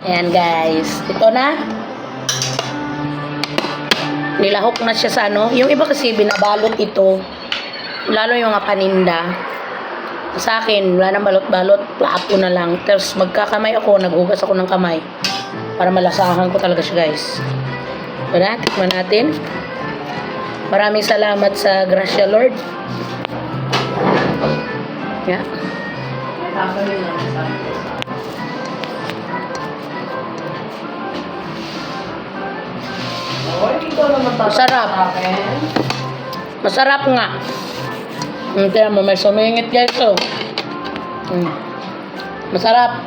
Ayan guys, ito na. Nilahok na siya sa ano. Yung iba kasi binabalot ito. Lalo yung mga paninda. Sa akin, wala nang balot-balot. Plato na lang. Tapos magkakamay ako, naghugas ako ng kamay. Para malasahan ko talaga siya guys. Ito na, tikman natin. Maraming salamat sa Gracia Lord. Yeah. Masarap. Masarap nga. Kaya mo may sumingit guys. So. Masarap.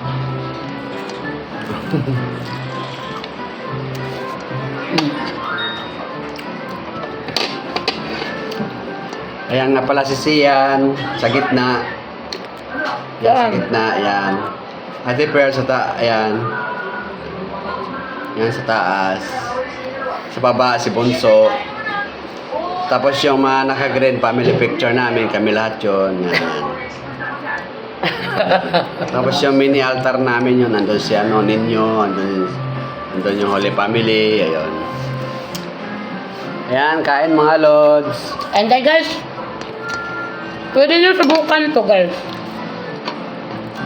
Ayan nga pala si Sian sa gitna. Yan, sa gitna, ayan. Ate Pearl ayan. Yan sa taas. Sa baba, si Bunso. Tapos yung mga naka-green family picture namin, kami lahat yun. Yan. Tapos yung mini altar namin yun, nandun si ano, Ninyo, nandun yung Holy Family, ayun. Ayan, kain mga lods. And then guys, pwede nyo subukan to guys.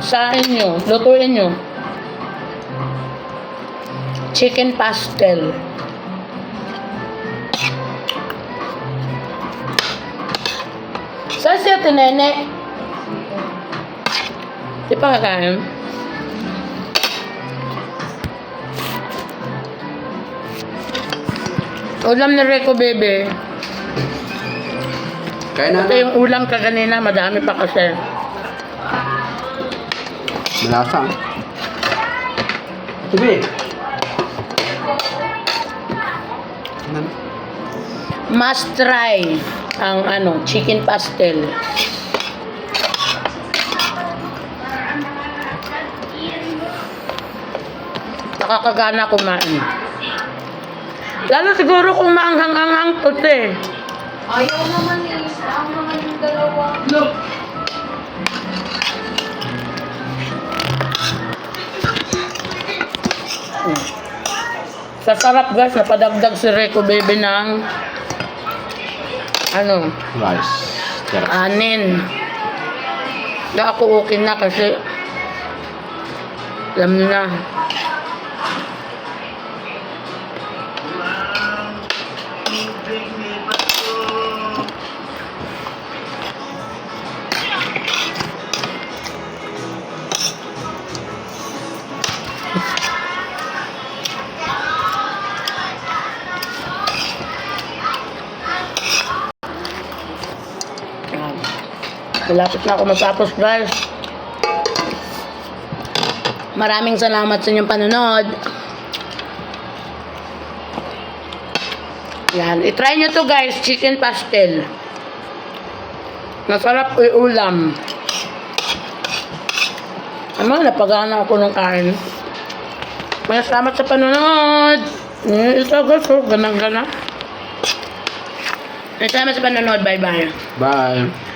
Sa inyo, lutuin nyo. Chicken pastel. Saan siya tinene? Di pa kakain? Ulam ni Rico, baby. Kain na Ito yung ulam ka kanina, madami pa kasi. Malasa. Sabi. Must try ang ano, chicken pastel. Nakakagana kumain. Lalo siguro kung maanghang-anghang to eh. Ayaw naman eh. Saan naman yung dalawa? Look. Sa sarap guys, napadagdag si Rico baby ng ano, Rice. anin. Da ako okay na kasi alam niyo na. Malapit na ako matapos guys. Maraming salamat sa inyong panonood. Yan, itry nyo to guys, chicken pastel. Masarap ulam. Ano, napagana ako ng kain. Maraming salamat sa panonood. Ito guys, ganang-gana. Maraming salamat sa panonood. Bye-bye. Bye.